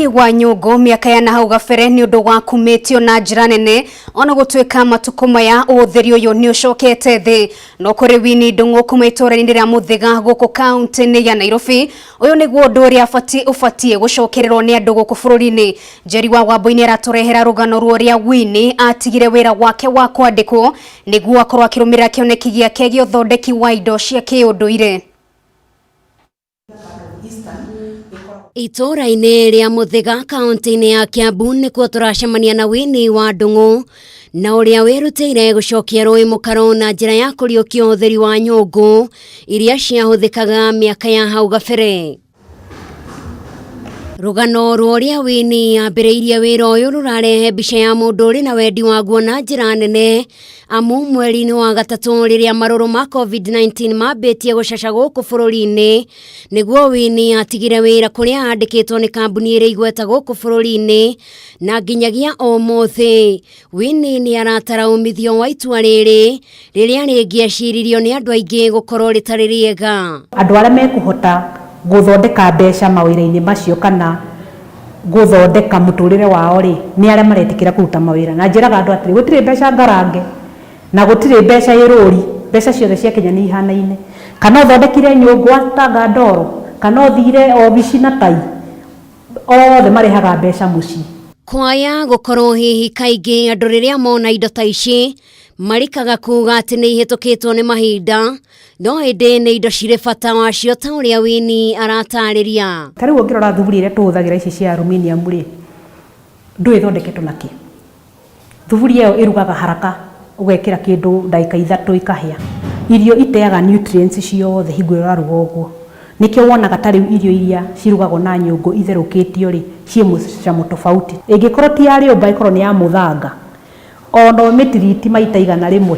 Wa nyũngũ mĩaka ya nahau gabere nĩ ũndũ wa kumetio na njĩra nene ona gũtuĩka matukũ maya ũtheri ũyũ nĩ ũcokete thĩ no kũrĩ Winnie Ndung'u kuma itũũra-inĩ rĩa Mũthĩga gũkũ kaunti-inĩ ya Nairobi ũyũ nĩguo ũndũ ũrĩa ũbatiĩ gũcokererwo nĩ andũ gũkũ bũrũri-inĩ. Njeri wa Wambũi aratũrehera rũgano rũrĩa Winnie atigire wĩra wake wa kwandĩkwo nĩguo akorwo akĩrũmĩrĩra kĩoneki gĩake gĩa ũthondeki wa indo cia kĩũndũire. Itũũra-inĩ rĩa Mũthĩga kaunti-inĩ ya Kiambu nĩkuo tũracemania na Winnie wa Ndung'u na ũrĩa wĩrutĩire gũcokia rũĩ mũkaro na njĩra ya kũriũkia ũtheri wa nyũngũ iria ciahũthĩkaga mĩaka ya hau gabere. Rũgano rũrĩa Winnie ambĩrĩirie wĩra ũyũ rũrarehe mbica ya mũndũ ũrĩ na wendi waguo na njĩra nene amu mweri-inĩ wa gatatũ rĩrĩa marũrũ ma COVID-19 mambĩtie gũcaca gũkũ bũrũri-inĩ nĩguo Winnie atigire wĩra kũrĩa andĩkĩtwo nĩ kambuni ĩrĩa igweta gũkũ bũrũri-inĩ na nginyagia ũmũthĩ Winnie nĩ aratara umithio wa itua rĩrĩa rĩngĩeciririo nĩ andũ aingĩ gũkorwo rĩtarĩ rĩega. Andũ arĩa mekũhota gũthondeka mbeca mawĩra-inĩ macio kana gũthondeka mũtũrĩre wao rĩ nĩ arĩa maretĩkĩra kũruta mawĩra na njĩraga andũ atĩrĩ gũtirĩ mbeca ngarange na gũtirĩ mbeca ĩrũri, mbeca ciothe cia Kenya nĩ ihanaine. Kana ũthondekire nyũngũ atanga ndoro kana ũthire obici na tai othe marehaga mbeca mũciĩ. Kwaya gũkorwo hihi kaingĩ andũ rĩrĩa mona indo ta ici marikaga kuga atĩ nĩ ihĩtũkĩtwo nĩ mahinda no ĩndĩ nĩ indo cirĩ bata wacio ta ũrĩa Winnie aratarĩria. Ta rĩu ũngĩrora thuburi iria tũhũthagĩra ici cia aluminium rĩ ndũĩ ithondeketwo nakĩ. Thuburi ĩyo ĩrugaga haraka ũgekĩra kĩndũ ndagĩka ithatũ ikahĩa. Irio iteaga nutrients ciothe hingo ĩrĩa ũraruga ũguo. Nĩkĩo wonaga ta rĩu irio iria cirugagwo na nyũngũ itherũkĩtio rĩ ciĩ mũcamo tofauti. Ĩngĩkorwo ti ya rĩũmba ĩkorwo nĩ ya mũthanga ono mĩtiriti maita igana rĩmwe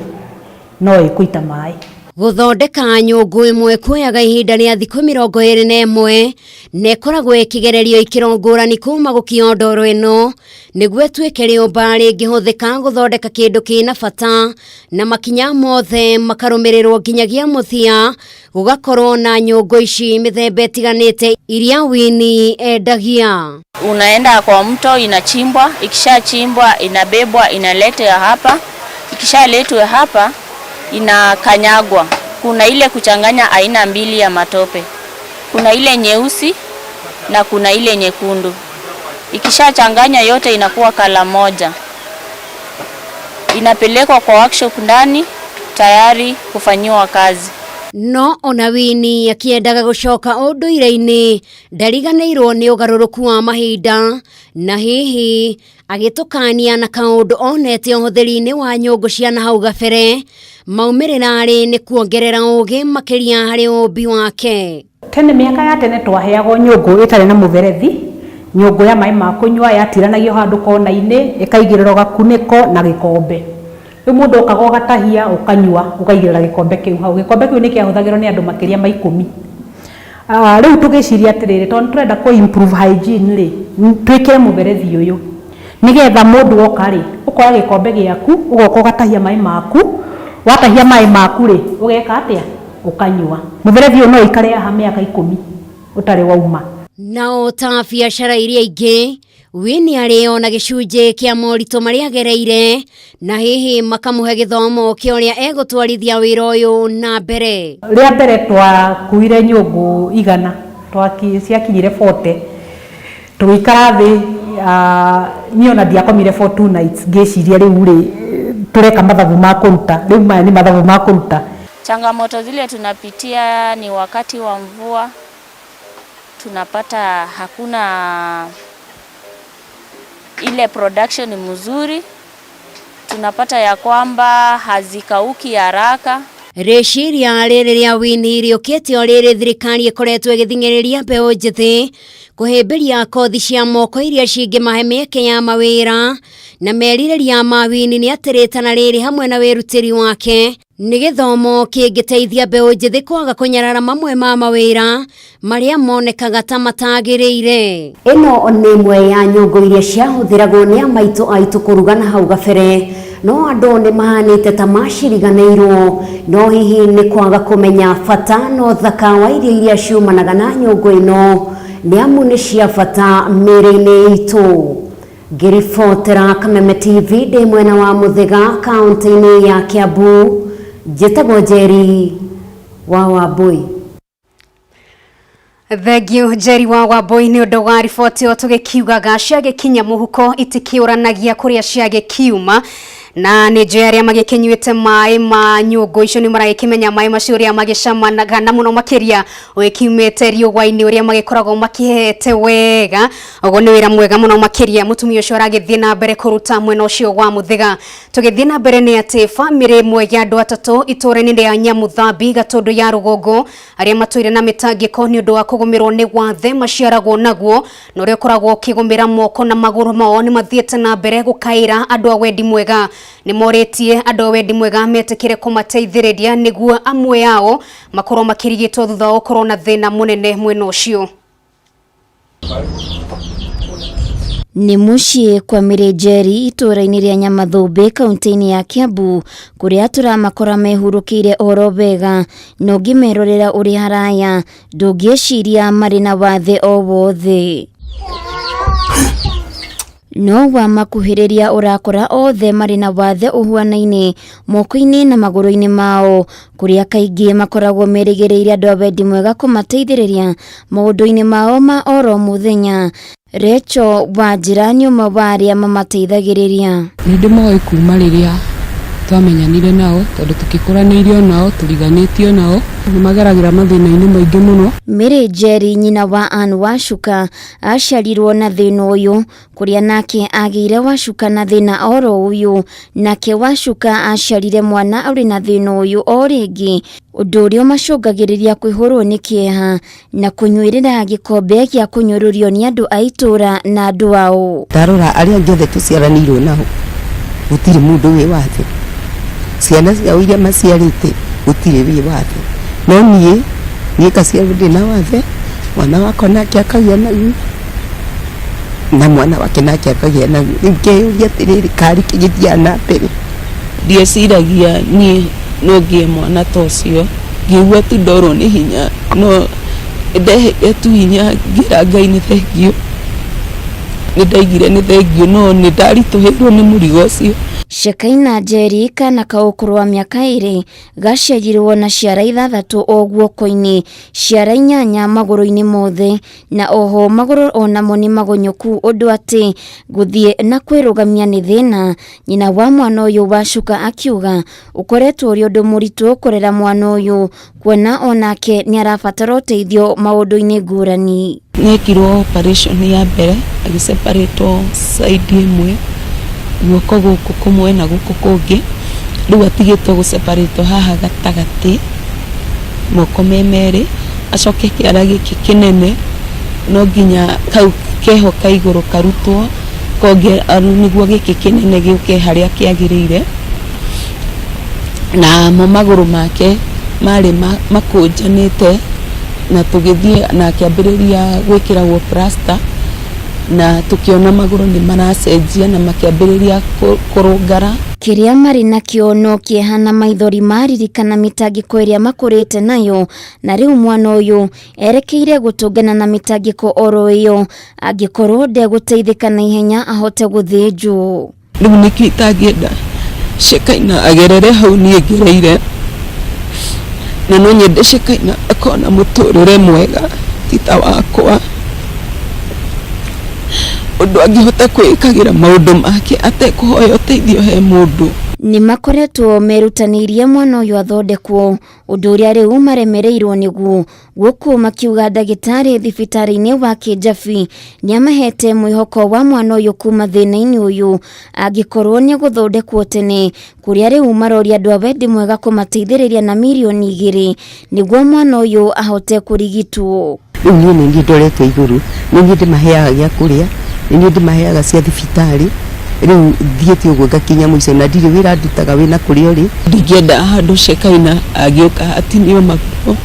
no ĩkũita maĩ. Gũthondeka nyũngũ ĩmwe kuoyaga ihinda rĩa thikũ 21 na ĩkoragwo ĩkĩgererio ikĩro ngũrani kuma gũkia ndoro ĩno nĩguo ĩtuĩke rĩũmba rĩngĩhũthĩka gũthondeka kĩndũ kĩna bata na makinya mothe makarũmĩrĩrwo nginyagia mũthia gũgakorwo na nyũngũ ici mĩthemba ĩtiganĩte iria Winnie endagia. Unaenda kwa mto, inachimbwa, ikishachimbwa inabebwa inaletwa hapa, ikishaletwa hapa inakanyagwa. Kuna ile kuchanganya aina mbili ya matope, kuna ile nyeusi na kuna ile nyekundu. Ikishachanganya yote inakuwa kala moja, inapelekwa kwa workshop ndani tayari kufanyiwa kazi. No ona Winnie akiendaga gũcoka ũndũire-inĩ ndariganĩirwo nĩ ũgarũrũku wa mahinda na hihi agĩtũkania na kaũndũ onete ũhũthĩri-inĩ wa nyũngũ cia nahau gabere maumĩrĩra arĩ nĩ kuongerera ũgĩ makĩria harĩ ũmbi wake. Tene mĩaka ya tene twaheagwo nyũngũ ĩtarĩ na mũberethi, nyũngũ ya maĩ ma kũnyua yatiranagio handũ kona-inĩ ĩkaigĩrĩrwo gakunĩko na gĩkombe. Rĩu mũndũ okaga ũgatahia ũkanyua ũkaigĩrĩra gĩkombe kĩu hau. Gĩkombe kĩu nĩ kĩahũthagĩrwo nĩ andũ makĩria ma 10. Rĩu tũgĩciria atĩrĩrĩ tondũ tũrenda kũ improve hygiene rĩ twĩkĩre mũberethi ũyũ nĩgetha mũndũ oka rĩ ũkoya gĩkombe gĩaku ũgoka ũgatahia maĩ maku, watahia maĩ maku rĩ ũgeka atĩa ũkanyua. Mũberethi ũyũ no ikare haha mĩaka 10 ũtarĩ wauma. Na ta biacara iria ingĩ Winnie arĩona gĩcunjĩ kĩa moritũ marĩa agereire na hihi makamũhe gĩthomo kĩa ũrĩa egũtwarithia wĩra ũyũ na mbere. Rĩa mbere twakuire nyũngũ 100 ciakinyire 40 tũgĩikara thĩ niĩ ona ndiakomire for 2 nights ngĩciria rĩu rĩ tũreka mathabu ma kũruta. Rĩu maya nĩ mathabu ma kũruta. Changamoto zile tunapitia ni wakati wa mvua tunapata hakuna ile production mzuri, tunapata ya kwamba hazikauki haraka. Rĩciria rĩrĩ rĩa Winnie rĩũkĩte o rĩrĩ thirikari ĩkoretwo ĩgĩthing'ĩrĩria mbeũ njĩthĩ kũhĩmbĩria kothi cia moko iria cingĩmahe mĩeke ya mawĩra na merirĩria ma Winnie nĩ atĩ rĩtana rĩrĩ hamwe na wĩrutĩri wake nĩ gĩthomo kĩngĩteithia mbeũ njĩthĩ kwaga kũnyarara mamwe ma mawĩra marĩa monekaga ta matagĩrĩire. Ĩno nĩ ĩmwe ya nyũngũ iria ciahũthĩragwo nĩ amaitũ aitũ kũruga na hau gabere no andũ nĩ mahanĩte ta maciriganĩirwo no hihi nĩ kwaga kũmenya bata no thaka wa irio iria ciumanaga na nyũngũ ĩno nĩ amu nĩ cia bata mĩĩrĩ-inĩ itũ. Ngĩribotera Kameme TV ndĩ mwena wa Mũthĩga kaunti-inĩ ya Kiambu, njĩtagwo Njeri wa Wambui. Thengio Njeri wa Wambui nĩ ũndũ wa riboti ĩyo tũgĩkiugaga ciagĩkinya mũhuko itikĩũranagia kũrĩa ciagĩkiuma, na nĩ njũĩ arĩa magĩkinyuĩte maĩ ma nyũngũ icio nĩ maragĩkĩmenya maĩ macio ũrĩa magĩcamanaga na mũno makĩria ũkiumĩte riũa-inĩ ũrĩa magĩkoragwo makĩhete wega. Ũguo nĩ wĩra mwega mũno makĩria mũtumia ũcio aragĩthiĩ na mbere kũruta mwena ũcio wa Mũthĩga. Tũgĩthiĩ na mbere nĩ atĩ bamĩrĩ ĩmwe ya andũ atatũ itũũra-inĩ rĩa Nyamũthambi Gatũndũ ya Rũgongo arĩa matũire na mĩtangĩko nĩ ũndũ wa kũgũmĩrwo nĩ wathe maciaragwo naguo na ũrĩa ũkoragwo ũkĩgũmĩra moko na magũrũ mao nĩ mathiĩte na mbere gũkaĩra andũ a wendi mwega. Nĩ morĩtie andũ a wendi mwega metĩkĩre kũmateithĩrĩria nĩguo amwe yao makorwo makĩrigitwo thutha wa gũkorwo na thĩna mũnene mwena ũcio. Nĩ mũciĩ kwa Mĩrĩ Njeri itũũra-inĩ rĩa Nyamathũmbĩ kaunti-inĩ ya Kiambu kũrĩa tũramakora mehurũkĩire oro wega, na ũngĩmerorera ũrĩa haraya ndũngĩeciria marĩ na wathe o wothe. No wa makuhĩrĩria ũrakora othe marĩ na wathe ũhuanaine moko-inĩ na magũrũ-inĩ mao, kũrĩa kaingĩ makoragwo merĩgĩrĩire andũ a wendi mwega kũmateithĩrĩria maũndũ-inĩ mao ma oro mũthenya. Recho wa njĩra nyuma wa arĩa mamateithagĩrĩria. Nĩ ndĩmoĩ kuma rĩrĩa twamenyanire nao, tondũ tũkĩkũranĩirio nao, tũriganĩtio nao, nĩ mageragĩra mathĩna-inĩ maingĩ mũno. Mĩrĩ Njeri nyina wa Ann Wacuka aciarirwo na thĩna ũyũ, kũrĩa nake agĩire Wacuka na thĩna oro ũyũ, nake Wacuka aciarire mwana ũrĩ na thĩna ũyũ o rĩngĩ, ũndũ ũrĩa macũngagĩrĩria kwĩhũrwo nĩ kĩeha na kũnyuĩrĩra gĩkombe gĩa kũnyũrũrio nĩ andũ a itũũra na andũ ao. Ndarora arĩa angĩ othe tũciaranĩirwo nao, gũtirĩ mũndũ wĩ wathe. Ciana ciao iria maciarĩte gũtirĩ wĩ wathe. No niĩ ngaciarwo ndĩna wathe, mwana wakwa nake akagĩa naguo na mwana wake nake akagĩa naguo. Rĩu ngeyũria atĩrĩrĩ, karĩ kĩgĩthiaga na mbere. Ndieciragia niĩ no ngĩe mwana ta ũcio, ngĩigua tu ndorwo nĩ hinya, no ndeheire tu hinya ngĩra Ngai nĩ thengio. Nĩ ndaigire nĩ thengio, no nĩ ndaritũhĩirwo nĩ mũrigo ũcio. Shekaina Njeri kana kaũkũrũ wa mĩaka 2 gaciarirwo na ciara 6 o guoko-inĩ, ciara 8 magũrũ-inĩ mothe, na oho magũrũ onamo nĩ magonyũku ũndũ atĩ gũthiĩ na kwĩrũgamia nĩ thĩna. Nyina wa mwana ũyũ Wacuka akiuga ũkoretwo ũrĩ ũndũ mũritũ kũrera mwana ũyũ, kuona onake nĩ arabatara ũteithio maũndũ-inĩ ngũrani. Nĩekirwo operation ya mbere, agĩseparatwo side ĩmwe, guoko gũkũ kũmwe na gũkũ kũngĩ. Rĩu atigĩtwo gũseparatwo haha gatagatĩ moko merĩ, acoke kĩara gĩkĩ kĩnene no nginya kau keho ka igũrũ karutwo konge nĩguo gĩkĩ kĩnene gĩũke harĩa kĩagĩrĩire, na magũrũ make marĩ makũnjanĩte, na tũgĩthiĩ na akĩambĩrĩria gwĩkĩragwo plaster, na tukiona magũrũ nĩ maracenjia na makĩambĩrĩria kũrũngara. Kĩrĩa marĩ nakĩo no kĩeha na maithori maririkana mĩtangĩko ĩrĩa makũrĩte nayo, na rĩu mwana ũyũ erekeire gũtũngana na mĩtangĩko oro ĩyo angĩkorwo ndegũteithĩka na ihenya ahote gũthĩnjwo. Rĩu nĩkĩo itangĩenda Shekaina agerere hau niĩ ngereire, na no nyende Shekaina akona mũtũrĩre mwega tita wakwa, ũndũ angĩhota kwĩkagĩra maũndũ make atekũhoya ũteithio he mũndũ. Nĩ makoretwo merutanĩirie mwana ũyũ athondekwo, ũndũ ũrĩa rĩu maremereirwo nĩguo, gũkũ makiuga ndagĩtarĩ thibitarĩ-inĩ wa Kĩnjabi nĩ amahete mwĩhoko wa mwana ũyũ kuma thĩna-inĩ ũyũ angĩkorwo nĩ gũthondekwo tene, kũrĩa rĩu maroria andũ a wendi mwega kũmateithĩrĩria na mirioni 2 nĩguo mwana ũyũ ahote kũrigitwo. Rĩu niĩ nĩ ndoretwo igũrũ, nĩ ndĩmaheaga gĩa kũrĩa, nĩ ndĩmaheaga cia thibitarĩ. Rĩu thiĩte ũguo ngakinya mũico na ndirĩ wĩra ndutaga wĩna kũrĩa ũrĩ. Ndingĩenda handũ Shekaina agĩũka atinio magũrũ,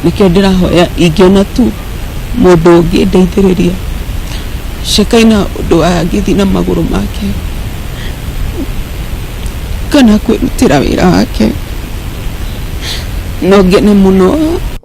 nĩkĩo ndĩrahoya ingĩona tu mũndũ ũngĩndeithĩrĩria. Shekaina ũndũ angĩthiĩ na magũrũ make kana kwĩrutĩra wĩra wake, no ngene muno.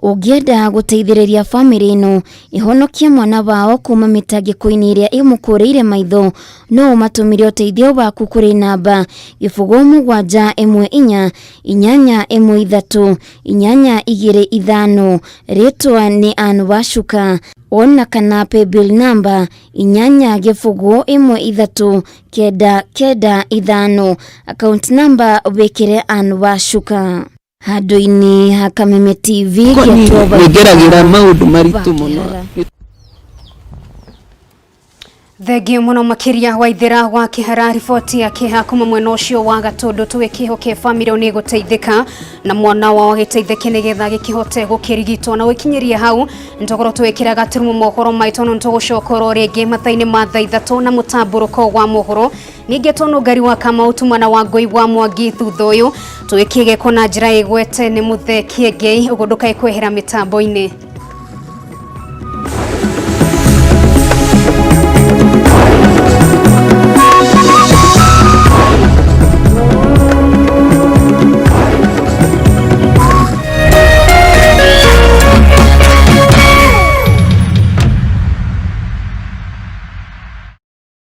Ũngĩenda gũteithĩrĩria famĩlĩ ĩno ihonokie mwana wao kuma mĩtangĩko-inĩ ĩrĩa ĩmũkũrĩire maitho, no ũmatũmĩre ũteithio waku kũrĩ namba 0714138825. Rĩtwa nĩ Ann Wacuka. Ona kana paybill number 881395. Account number wĩkĩre Ann Wacuka. Handũ-inĩ ha Kameme TV ngeragira maũndũ maritũ mũno. Thengio muno makiria Waithera wa kihara riboti ya kiha kuma mwena ucio wa Gatundu tugikihoke family ni guteithika na mwana wao giteithike nigetha gikihote gukirigitwo na wikinyiria hau ntogoro twikira gaturumo mohoro maito no ntogocokoro ringi mathaini ma thaa 3 na mutamburuko wa mohoro ninge tono ngari wa kama utumana wa ngoi wa Mwangi thutha uyu twikige kona njira igwete ni muthekie ngei ugunduka ikwehera mitambo-ini.